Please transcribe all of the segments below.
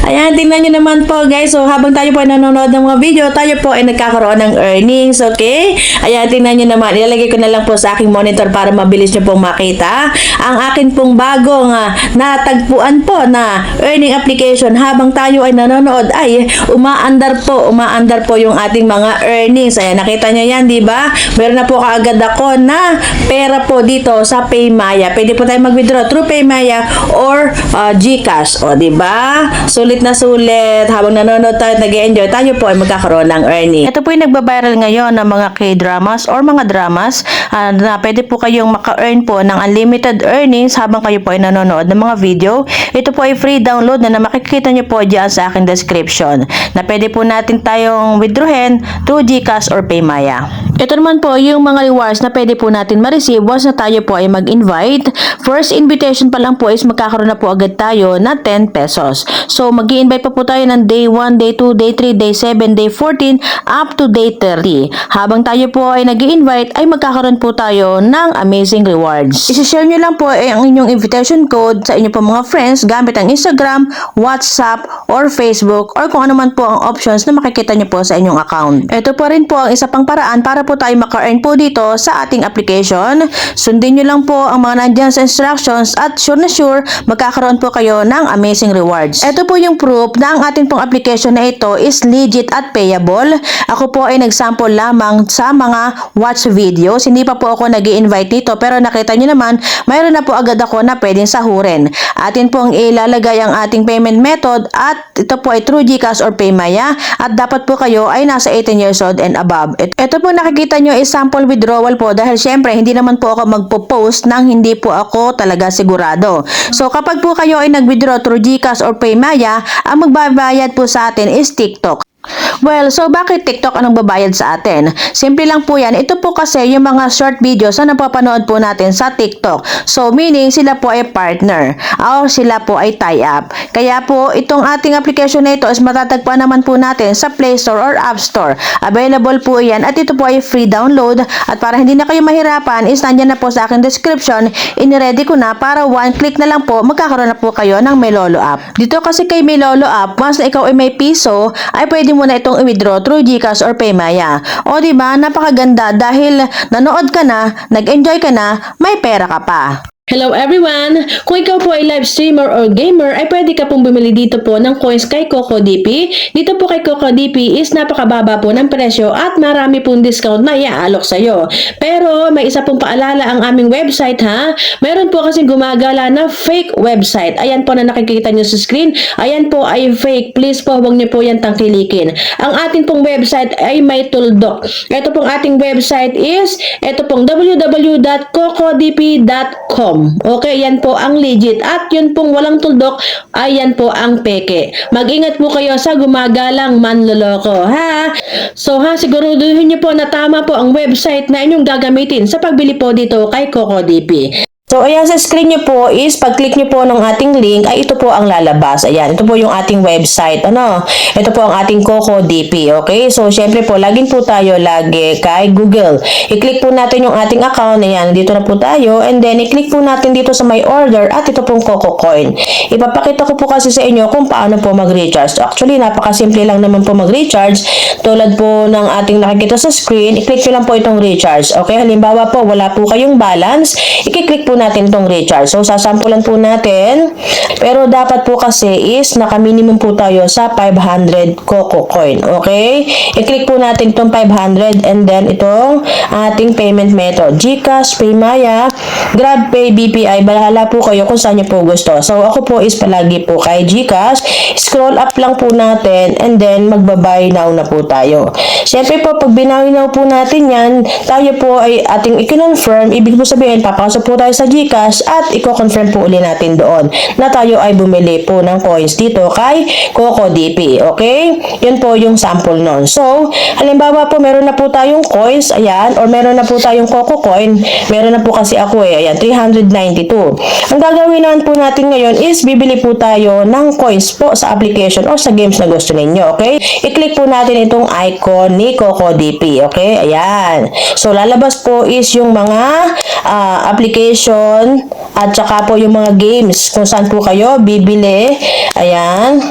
Ayan, tingnan nyo naman po guys. So, habang tayo po ay nanonood ng mga video, tayo po ay nagkakaroon ng earnings, okay? Ayan, tingnan nyo naman. Ilalagay ko na lang po sa aking monitor para mabilis nyo pong makita. Ang akin pong bagong natagpuan po na earning application habang tayo ay nanonood ay umaandar po yung ating mga earnings. Ayan, nakita nyo yan, di ba? Meron na po kaagad ako na pera po dito sa Paymaya. Pwede po tayo mag-withdraw through Paymaya or GCash. O, di ba? Sulit na sulit. Habang nanonood tayo at nag-enjoy, tayo po ay magkakaroon ng earning. Ito po yung nagbabiral ngayon ng mga K-dramas or mga dramas na pwede po kayong maka-earn po ng unlimited earnings habang kayo po ay nanonood ng mga video. Ito po ay free download na makikita nyo po dyan sa aking description na pwede po natin tayong withdrawin through GCash or Paymaya. Ito naman po yung mga rewards na pwede po natin ma-receive once na tayo po ay mag-invite. First invitation pa lang po is magkakaroon na po agad tayo na 10 pesos. So, mag-i-invite pa po tayo ng day 1, day 2, day 3, day 7, day 14, up to day 30. Habang tayo po ay nag-i-invite, ay magkakaroon po tayo ng amazing rewards. I-share nyo lang po ang inyong invitation code sa inyong po mga friends gamit ang Instagram, WhatsApp, or Facebook, or kung ano man po ang options na makikita nyo po sa inyong account. Ito po rin po ang isa pang paraan para po tayo maka-earn po dito sa ating application. Sundin nyo lang po ang mga nandyan sa instructions at sure na sure magkakaroon po kayo ng amazing rewards. Ito po yung proof na ang ating pong application na ito is legit at payable. Ako po ay nag-sample lamang sa mga watch videos. Hindi pa po ako nag-i-invite nito pero nakita nyo naman mayroon na po agad ako na pwedeng sahurin. Atin pong ilalagay ang ating payment method at ito po ay through GCash or Paymaya at dapat po kayo ay nasa 18 years old and above. Ito po nakikita nyo is sample withdrawal po dahil syempre hindi naman po ako magpo-post nang hindi po ako talaga sigurado. So kapag po kayo ay nag-withdraw through GCash or Paymaya, ang magbabayad po sa atin is TikTok. Well, so bakit TikTok ang babayad sa atin? Simple lang po yan. Ito po kasi yung mga short videos na napapanood po natin sa TikTok. So, meaning sila po ay partner o sila po ay tie-up. Kaya po, itong ating application na ito is matatagpuan naman po natin sa Play Store or App Store. Available po yan at ito po ay free download. At para hindi na kayo mahirapan is nandyan na po sa aking description. Iniready ko na para one click na lang po magkakaroon na po kayo ng Melolo app. Dito kasi kay Melolo app, once na ikaw ay may piso, ay pwede mo na itong i-withdraw through GCash or Paymaya. O diba, napakaganda dahil nanood ka na, nag-enjoy ka na, may pera ka pa. Hello everyone! Kung ikaw po ay live streamer or gamer, ay pwede ka pong bumili dito po ng coins kay CocoDP. Dito po kay CocoDP is napakababa po ng presyo at marami pong discount na iaalok sa'yo. Pero may isa pong paalala ang aming website ha. Meron po kasing gumagala na fake website. Ayan po na nakikita nyo sa screen. Ayan po ay fake. Please po, huwag nyo po yan tangkilikin. Ang ating pong website ay may tuldok. Ito pong ating website is ito pong www.cocodp.com. Okay, yan po ang legit. At yun pong walang tuldok, ayan po ang peke. Mag-ingat po kayo sa gumagalang manloloko, ha? So, siguraduhin niyo po na tama po ang website na inyong gagamitin sa pagbili po dito kay CocoDP. So, ayan sa screen nyo po is, pag-click nyo po ng ating link, ay ito po ang lalabas. Ayan, ito po yung ating website. Ano? Ito po ang ating CocoDP. Okay? So, syempre po, login po tayo lagi kay Google. I-click po natin yung ating account. Ayan, dito na po tayo. And then, i-click po natin dito sa my order at ito pong CocoCoin. Ipapakita ko po kasi sa inyo kung paano po mag-recharge. Actually, napakasimple lang naman po mag-recharge. Tulad po ng ating nakikita sa screen, i-click nyo lang po itong recharge. Okay? Halimbawa po, wala po kayong balance. I-click po natin itong recharge. So, sasampulan po natin. Pero, dapat po kasi is naka-minimum po tayo sa 500 CocoCoin. Okay? I-click po natin itong 500 and then itong ating payment method. GCash, Paymaya, GrabPay, BPI. Bahala po kayo kung saan nyo po gusto. So, ako po is palagi po kay GCash. Scroll up lang po natin and then magbabuy now na po tayo. Siyempre po, pag binawi now po natin yan, tayo po ay ating i-confirm. Ibig po sabihin, papasok po tayo sa GCash at i-confirm po uli natin doon na tayo ay bumili po ng coins dito kay CocoDP. Okay? Yun po yung sample nun. So, halimbawa po meron na po tayong coins, ayan, or meron na po tayong CocoCoin. Meron na po kasi ako ayan, 392. Ang gagawin naman po natin ngayon is bibili po tayo ng coins po sa application or sa games na gusto ninyo. Okay? I-click po natin itong icon ni CocoDP. Okay? Ayan. So, lalabas po is yung mga application at saka po yung mga games kung saan po kayo bibili. Ayan.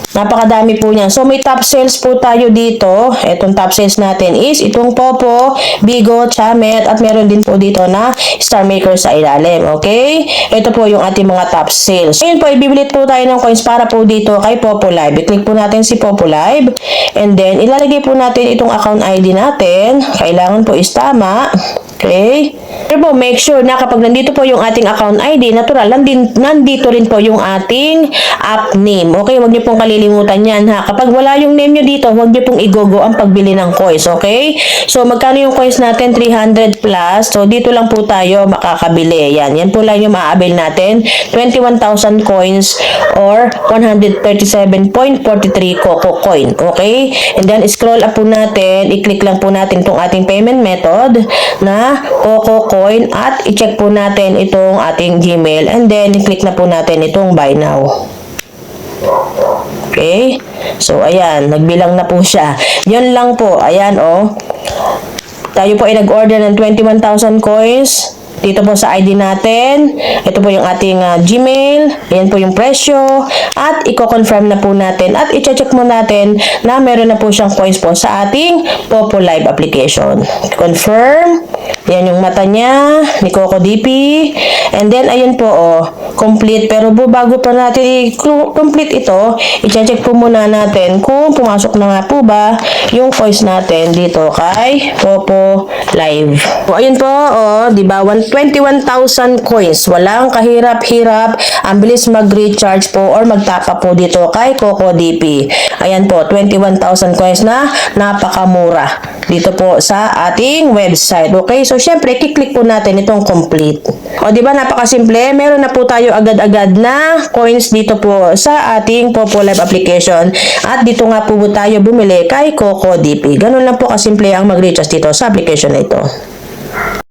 Napakadami po niyan. So, may top sales po tayo dito. Itong top sales natin is itong Popo, Bigo, Chamet, at meron din po dito na Star Maker sa ilalim. Okay? Ito po yung ating mga top sales. Ngayon po, ibibilit po tayo ng coins para po dito kay Popo Live. I-click po natin si Popo Live. And then, ilalagay po natin itong account ID natin. Kailangan po is tama. Okay? Pero po, make sure na kapag nandito po yung ating account ID, natural, nandito rin po yung ating app name. Okay? Huwag niyo pong kalilimutan yan, ha? Kapag wala yung name niyo dito, huwag niyo pong igogo ang pagbili ng coins. Okay? So, magkano yung coins natin? 300 plus. So, dito lang po tayo makakabili. Yan. Yan po lang yung ma-avail natin. 21,000 coins or 137.43 Coco coin. Okay? And then, scroll up po natin. I-click lang po natin itong ating payment method na Coco coin at i-check po natin itong ating Gmail and then i-click na po natin itong buy now. Okay? So, ayan. Nagbilang na po siya. Yun lang po. Ayan, oh. Tayo po ay nag-order ng 21,000 coins. Dito po sa ID natin. Ito po yung ating Gmail. Ayan po yung presyo. At i-confirm na po natin. At i-check mo natin na meron na po siyang coins po sa ating Popo Live application. Confirm. Ayan yung mata niya ni Coco DP. And then, ayun po, oh, complete. Pero bago pa natin i-complete ito, i-check po muna natin kung pumasok na nga po ba yung coins natin dito kay Popo Live. So, ayun po, oh, di ba? 21,000 coins. Walang kahirap-hirap. Ang bilis mag-recharge po or magtapa po dito kay Coco DP. Ayan po, 21,000 coins na napakamura dito po sa ating website. Okay? So, syempre, kiklik po natin itong complete. O, di ba? Napakasimple. Meron na po tayo agad-agad na coins dito po sa ating Popo Live application. At dito nga po tayo bumili kay Coco DP. Ganun lang po kasimple ang mag-recharge dito sa application na ito.